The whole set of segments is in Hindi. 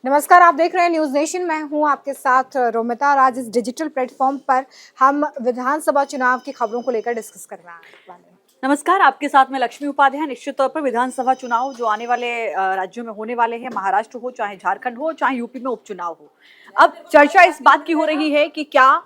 नमस्कार, आप देख रहे हैं न्यूज़ नेशन। मैं हूं आपके साथ रोमिता और आज इस डिजिटल प्लेटफॉर्म पर हम विधानसभा चुनाव की खबरों को लेकर डिस्कस करने वाले हैं। नमस्कार, आपके साथ मैं लक्ष्मी उपाध्याय। निश्चित तौर पर विधानसभा चुनाव जो आने वाले राज्यों में होने वाले हैं, महाराष्ट्र हो, चाहे झारखंड हो, चाहे यूपी में उपचुनाव हो। अब चर्चा इस बात की हो रही है कि क्या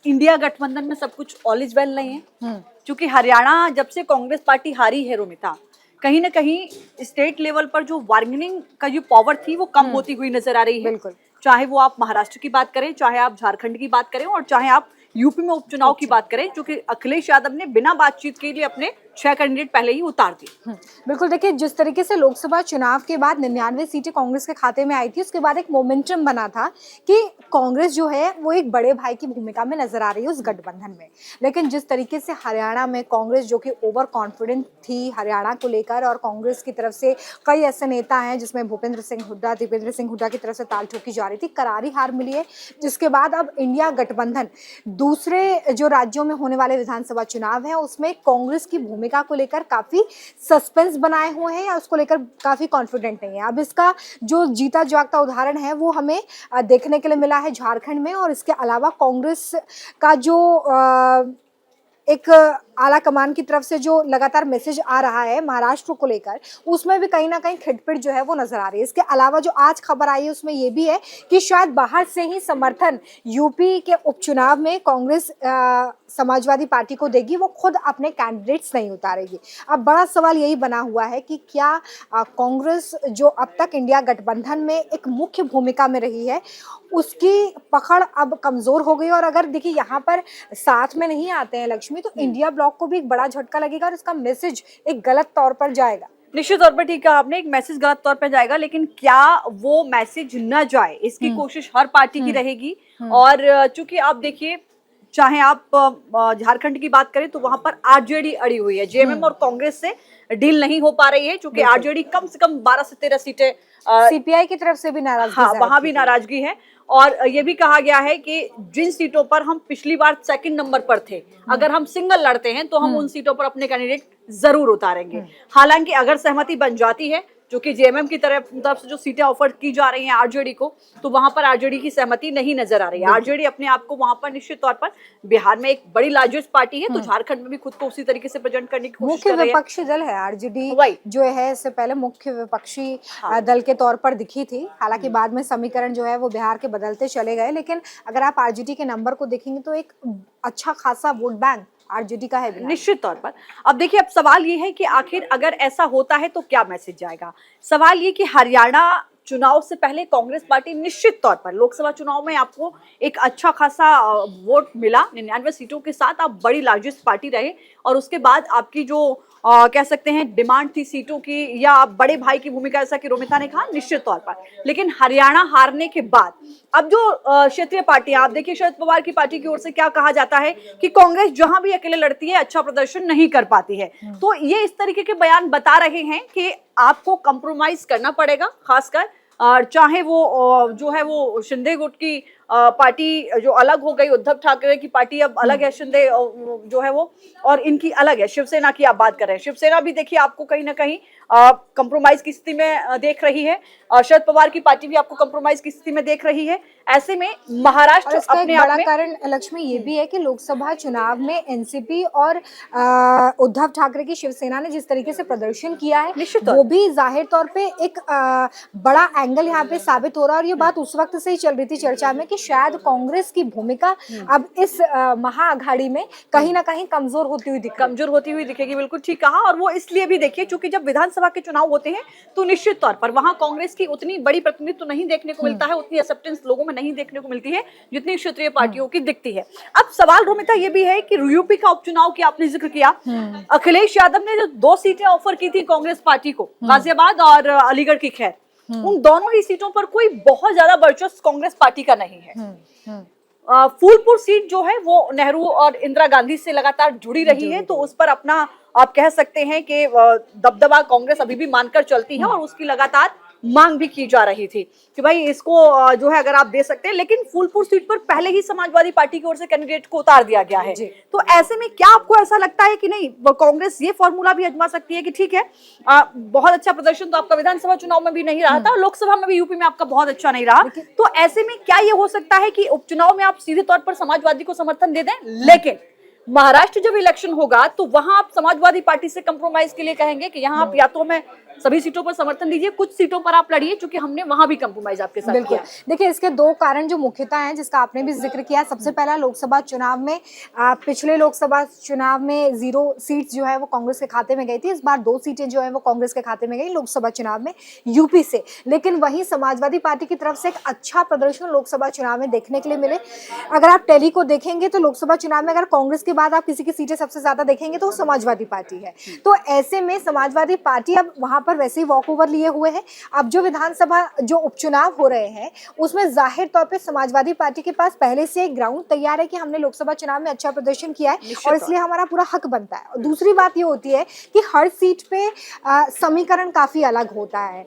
इंडिया गठबंधन में सब कुछ ऑल इज वेल नहीं है। क्योंकि हरियाणा जब से कांग्रेस पार्टी हारी है रोमिता, कहीं ना कहीं स्टेट लेवल पर जो बार्गेनिंग का जो पावर थी वो कम होती हुई नजर आ रही है। बिल्कुल। चाहे वो आप महाराष्ट्र की बात करें, चाहे आप झारखंड की बात करें और चाहे आप यूपी में उपचुनाव की बात करें, जो कि अखिलेश यादव ने बिना बातचीत के लिए अपने 6 कैंडिडेट पहले ही उतार दिए। बिल्कुल, देखिए जिस तरीके से लोकसभा चुनाव के बाद 99 सीटें कांग्रेस के खाते में आई थी, उसके बाद एक मोमेंटम बना था कि कांग्रेस जो है वो एक बड़े भाई की भूमिका में नजर आ रही है उस गठबंधन में। लेकिन जिस तरीके से हरियाणा में कांग्रेस जो कि ओवर कॉन्फिडेंट थी हरियाणा को लेकर, और कांग्रेस की तरफ से कई ऐसे नेता हैं जिसमें भूपेंद्र सिंह हुड्डा, दीपेंद्र सिंह हुड्डा की तरफ से ताल ठोकी जा रही थी, करारी हार मिली है। जिसके बाद अब इंडिया गठबंधन दूसरे जो राज्यों में होने वाले विधानसभा चुनाव है उसमें कांग्रेस की भूमिका को लेकर काफी सस्पेंस बनाए हुए हैं या उसको लेकर काफी कॉन्फिडेंट नहीं है। अब इसका जो जीता जागता उदाहरण है वो हमें देखने के लिए मिला है झारखंड में, और इसके अलावा कांग्रेस का जो एक आला कमान की तरफ से जो लगातार मैसेज आ रहा है महाराष्ट्र को लेकर, उसमें भी कहीं ना कहीं खिटपिट जो है वो नजर आ रही है। इसके अलावा जो आज खबर आई है उसमें ये भी है कि शायद बाहर से ही समर्थन यूपी के उपचुनाव में कांग्रेस समाजवादी पार्टी को देगी, वो खुद अपने कैंडिडेट्स नहीं उतारेगी। अब बड़ा सवाल यही बना हुआ है कि क्या कांग्रेस जो अब तक इंडिया गठबंधन में एक मुख्य भूमिका में रही है उसकी पकड़ अब कमजोर हो गई, और अगर देखिए यहाँ पर साथ में नहीं आते हैं लक्ष्मी, तो इंडिया ब्लॉक को भी एक बड़ा झटका लगेगा और इसका मैसेज एक गलत तौर पर जाएगा। निश्चित तौर पर ठीक कहा आपने, एक मैसेज गलत तौर पर जाएगा, लेकिन क्या वो मैसेज न जाए इसकी कोशिश हर पार्टी की रहेगी। और चूंकि आप देखिए, चाहे आप झारखंड की बात करें तो वहां पर आरजेडी अड़ी हुई है, जेएमएम और कांग्रेस से डील नहीं हो पा रही है, क्योंकि आरजेडी कम से कम 12 से 13 सीटें, सीपीआई की तरफ से भी नाराजगी, हाँ वहां भी नाराजगी है। और ये भी कहा गया है कि जिन सीटों पर हम पिछली बार सेकंड नंबर पर थे, अगर हम सिंगल लड़ते हैं तो हम उन सीटों पर अपने कैंडिडेट जरूर उतारेंगे। हालांकि अगर सहमति बन जाती है, जो कि जेएमएम की तरफ से जो सीटें ऑफर की जा रही हैं आरजेडी को, तो वहां पर आरजेडी की सहमति नहीं नजर आ रही है। आरजेडी अपने आप को वहां पर निश्चित तौर पर, बिहार में एक बड़ी लार्जेस्ट पार्टी है, तो झारखंड में भी खुद को उसी तरीके से प्रेजेंट करने की कोशिश कर रही है। मुख्य विपक्षी दल है आरजेडी, जो है इससे पहले मुख्य विपक्षी दल के तौर पर दिखी थी। हालांकि बाद में समीकरण जो है वो बिहार के बदलते चले गए, लेकिन अगर आप आरजेडी के नंबर को देखेंगे तो एक अच्छा खासा वोट बैंक आरजेडी का है निश्चित तौर पर। अब देखिए, अब सवाल ये है कि आखिर अगर ऐसा होता है तो क्या मैसेज जाएगा। सवाल ये कि हरियाणा चुनाव से पहले कांग्रेस पार्टी निश्चित तौर पर लोकसभा चुनाव में आपको एक अच्छा खासा वोट मिला, 99 सीटों के साथ आप बड़ी लार्जेस्ट पार्टी रहे, और उसके बाद आपकी जो कह सकते हैं डिमांड थी सीटों की, या आप बड़े भाई की भूमिका, जैसा कि रोमिता ने कहा, निश्चित तौर पर। लेकिन हरियाणा हारने के बाद अब जो क्षेत्रीय पार्टियां, आप देखिए शरद पवार की पार्टी की ओर से क्या कहा जाता है कि कांग्रेस जहां भी अकेले लड़ती है अच्छा प्रदर्शन नहीं कर पाती है। तो ये इस तरीके के बयान बता रहे हैं कि आपको कंप्रोमाइज करना पड़ेगा, खासकर चाहे वो जो है वो शिंदे गुट की पार्टी जो अलग हो गई, उद्धव ठाकरे की पार्टी अब अलग है, शिंदे जो है वो, और इनकी अलग है। शिवसेना की आप बात कर रहे हैं, शिवसेना भी देखिए आपको कहीं ना कहीं कंप्रोमाइज की स्थिति में देख रही है, शरद पवार की पार्टी भी आपको कंप्रोमाइज की स्थिति में देख रही है। ऐसे में महाराष्ट्र अपने आप में कारण लक्ष्मी ये भी है कि लोकसभा चुनाव में एनसीपी और उद्धव ठाकरे की शिवसेना ने जिस तरीके से प्रदर्शन किया है, वो भी जाहिर तौर पे एक बड़ा एंगल यहाँ पे साबित हो रहा है। और ये बात उस वक्त से ही चल रही थी चर्चा में कि शायद कांग्रेस की भूमिका अब इस महाअघाड़ी में कहीं ना कहीं कमजोर होती हुई दिखेगी। बिल्कुल ठीक कहा। और वो इसलिए भी देखिए क्योंकि जब विधानसभा के चुनाव होते हैं तो निश्चित तौर पर वहां कांग्रेस की उतनी बड़ी प्रतिनिधित्व नहीं देखने को मिलता है, उतनी एक्सेप्टेंस लोगों में नहीं देखने को मिलती है जितनी क्षेत्रीय पार्टियों की दिखती है। अब सवाल रोमिता ये भी है कि यूपी का उपचुनाव की आपने जिक्र किया, अखिलेश यादव ने जो 2 सीटें ऑफर की थी कांग्रेस पार्टी को, गाजियाबाद और अलीगढ़ की, खैर उन दोनों ही सीटों पर कोई बहुत ज्यादा वर्चस्व कांग्रेस पार्टी का नहीं है। फूलपुर सीट जो है वो नेहरू और इंदिरा गांधी से लगातार जुड़ी रही है, तो उस पर अपना आप कह सकते हैं कि दबदबा कांग्रेस अभी भी मानकर चलती है और उसकी लगातार मांग भी की जा रही थी कि भाई इसको जो है अगर आप दे सकते हैं, लेकिन फूलपुर सीट पर पहले ही समाजवादी पार्टी की ओर से कैंडिडेट को उतार दिया गया है। तो ऐसे में क्या आपको ऐसा लगता है कि नहीं कांग्रेस ये फॉर्मूला भी आजमा सकती है कि ठीक है बहुत अच्छा प्रदर्शन तो आपका विधानसभा चुनाव में भी नहीं रहा था, लोकसभा में भी यूपी में आपका बहुत अच्छा नहीं रहा, तो ऐसे में क्या ये हो सकता है कि उपचुनाव में आप सीधे तौर पर समाजवादी को समर्थन दे दें, लेकिन महाराष्ट्र जब इलेक्शन होगा तो वहां आप समाजवादी पार्टी से कंप्रोमाइज के लिए कहेंगे कि यहाँ आप या तो मैं सभी सीटों पर समर्थन दीजिए, कुछ सीटों पर आप लड़िए, क्योंकि हमने वहां भी कंप्रोमाइज आपके साथ किया। देखिए इसके दो कारण जो मुख्यतः हैं जिसका आपने भी जिक्र किया। सबसे पहला लोकसभा चुनाव में पिछले लोकसभा चुनाव में 0 सीट जो है वो कांग्रेस के खाते में गई थी। इस बार 2 सीटें जो है वो कांग्रेस के खाते में गई लोकसभा चुनाव में यूपी से। लेकिन वहीं समाजवादी पार्टी की तरफ से एक अच्छा प्रदर्शन लोकसभा चुनाव में देखने के लिए मिले। अगर आप टैली को देखेंगे तो लोकसभा चुनाव में अगर कांग्रेस के बाद आप किसी की सीटें सबसे ज्यादा देखेंगे तो वो समाजवादी पार्टी है। तो ऐसे में समाजवादी पार्टी अब वहां पर वैसे ही वॉक ओवर लिए हुए है। अब जो विधानसभा जो उपचुनाव हो रहे हैं उसमें जाहिर तौर पे समाजवादी पार्टी के पास पहले से एक ग्राउंड तैयार है कि हमने लोकसभा चुनाव में अच्छा प्रदर्शन किया है और इसलिए हमारा पूरा हक बनता है। और दूसरी बात ये होती है कि हर सीट पे समीकरण काफी अलग होता है,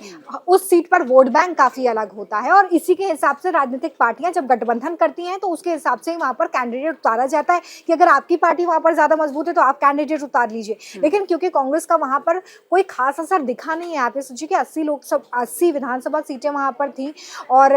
उस सीट पर वोट बैंक काफी अलग होता है और इसी के हिसाब से राजनीतिक पार्टियां जब गठबंधन करती हैं तो उसके हिसाब से वहां पर कैंडिडेट उतारा जाता है कि अगर आपकी पार्टी वहां पर ज्यादा मजबूत है तो आप कैंडिडेट उतार लीजिए। लेकिन क्योंकि कांग्रेस का वहां पर कोई खास असर दिखा नहीं है, आप ये सोचिए कि 80 विधानसभा सीटें वहां पर थी और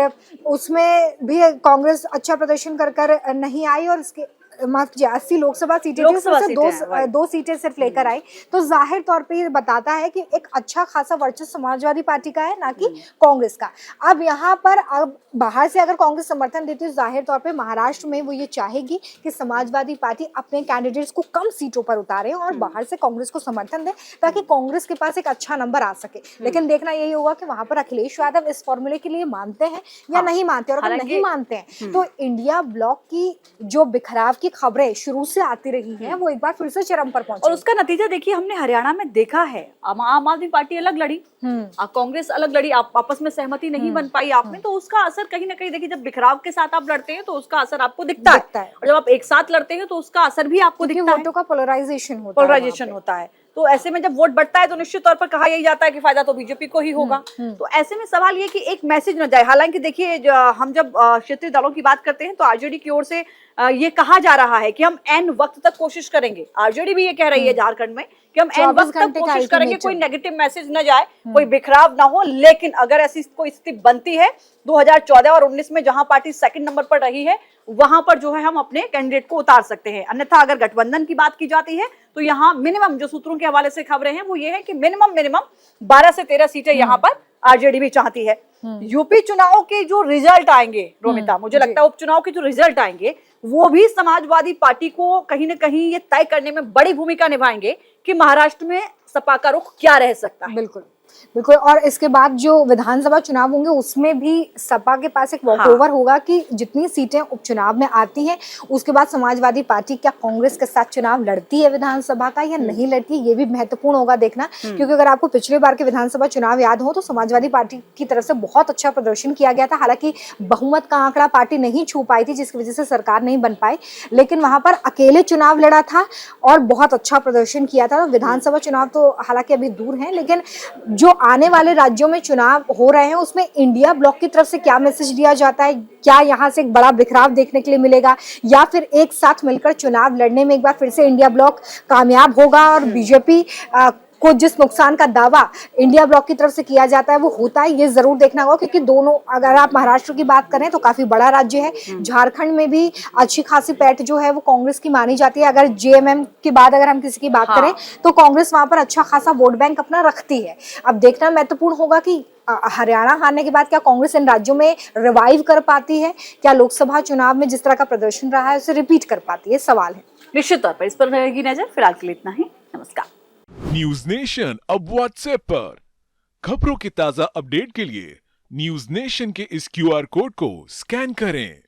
उसमें भी कांग्रेस अच्छा प्रदर्शन कर नहीं आई और इसके माफ कीजिए 80 लोकसभा सीटें थी, उसमें दो सीटें सिर्फ लेकर आई। तो जाहिर तौर पे ये बताता है कि एक अच्छा खासा वर्चस्व समाजवादी पार्टी का है, ना कि कांग्रेस का। अब यहाँ पर अब बाहर से अगर कांग्रेस समर्थन देती है तो जाहिर तौर पे महाराष्ट्र में वो ये चाहेगी कि समाजवादी पार्टी अपने कैंडिडेट्स को कम सीटों पर उतारे और बाहर से कांग्रेस को समर्थन दे ताकि कांग्रेस के पास एक अच्छा नंबर आ सके। लेकिन देखना यही होगा कि वहां पर अखिलेश यादव इस फॉर्मूले के लिए मानते हैं या नहीं मानते। और अगर नहीं मानते हैं तो इंडिया ब्लॉक की जो बिखराव की खबरें शुरू से आती रही हैं वो एक बार फिर से चरम पर पहुंची और उसका नतीजा देखिए हमने हरियाणा में देखा है। आम आदमी पार्टी अलग लड़ी, कांग्रेस अलग लड़ी, आपस में सहमति नहीं बन पाई आप में, तो उसका असर कहीं ना कहीं देखिए जब बिखराव के साथ आप लड़ते हैं तो उसका असर आपको दिखता है और जब आप एक साथ लड़ते हैं तो उसका असर भी आपको दिखता है। वोटों का पोलराइजेशन होता है। तो ऐसे में जब वोट बढ़ता है तो निश्चित तौर पर कहा यही जाता है कि फायदा तो बीजेपी को ही होगा। तो ऐसे में सवाल ये कि एक मैसेज न जाए। हालांकि देखिए हम जब क्षेत्रीय दलों की बात करते हैं तो आरजेडी की ओर से ये कहा जा रहा है कि हम एन वक्त तक कोशिश करेंगे। आरजेडी भी ये कह रही है झारखंड में कि हम एन वक्त तक कोशिश करेंगे, कोई नेगेटिव मैसेज न जाए, कोई बिखराव ना हो। लेकिन अगर ऐसी कोई स्थिति बनती है 2014 और 19 में जहां पार्टी सेकंड नंबर पर रही है वहां पर जो है हम अपने कैंडिडेट को उतार सकते हैं। अन्यथा अगर गठबंधन की बात की जाती है तो यहाँ मिनिमम जो सूत्रों के हवाले से खबरें हैं वो ये है कि मिनिमम 12 से 13 सीटें यहाँ पर आरजेडी भी चाहती है। यूपी चुनाव के जो रिजल्ट आएंगे रोमिता, मुझे लगता है उपचुनाव के जो रिजल्ट आएंगे वो भी समाजवादी पार्टी को कहीं ना कहीं ये तय करने में बड़ी भूमिका निभाएंगे कि महाराष्ट्र में सपा का रुख क्या रह सकता है। बिल्कुल। और इसके बाद जो विधानसभा चुनाव होंगे उसमें भी सपा के पास एक वॉकओवर होगा कि जितनी सीटें उपचुनाव में आती हैं उसके बाद समाजवादी पार्टी क्या कांग्रेस के साथ चुनाव लड़ती है विधानसभा का या नहीं लड़ती है, ये भी महत्वपूर्ण होगा देखना। क्योंकि अगर आपको पिछले बार के विधानसभा चुनाव याद हो तो समाजवादी पार्टी की तरफ से बहुत अच्छा प्रदर्शन किया गया था। हालांकि बहुमत का आंकड़ा पार्टी नहीं छू पाई थी जिसकी वजह से सरकार नहीं बन पाई, लेकिन वहां पर अकेले चुनाव लड़ा था और बहुत अच्छा प्रदर्शन किया था। विधानसभा चुनाव तो हालांकि अभी दूर है, लेकिन जो आने वाले राज्यों में चुनाव हो रहे हैं उसमें इंडिया ब्लॉक की तरफ से क्या मैसेज दिया जाता है, क्या यहाँ से एक बड़ा बिखराव देखने के लिए मिलेगा या फिर एक साथ मिलकर चुनाव लड़ने में एक बार फिर से इंडिया ब्लॉक कामयाब होगा और बीजेपी को जिस नुकसान का दावा इंडिया ब्लॉक की तरफ से किया जाता है वो होता है, ये जरूर देखना होगा। क्योंकि दोनों, अगर आप महाराष्ट्र की बात करें तो काफी बड़ा राज्य है, झारखंड में भी अच्छी खासी पैठ जो है वो कांग्रेस की मानी जाती है। अगर जेएमएम के बाद अगर हम किसी की बात करें तो कांग्रेस वहां पर अच्छा खासा वोट बैंक अपना रखती है। अब देखना महत्वपूर्ण होगा कि हरियाणा हारने के बाद क्या कांग्रेस इन राज्यों में रिवाइव कर पाती है, क्या लोकसभा चुनाव में जिस तरह का प्रदर्शन रहा है उसे रिपीट कर पाती है, सवाल है। निश्चित तौर पर इस पर रहेगी नजर। फिलहाल के लिए इतना ही, नमस्कार। न्यूज नेशन अब व्हाट्सएप पर खबरों की ताजा अपडेट के लिए न्यूज नेशन के इस क्यूआर कोड को स्कैन करें।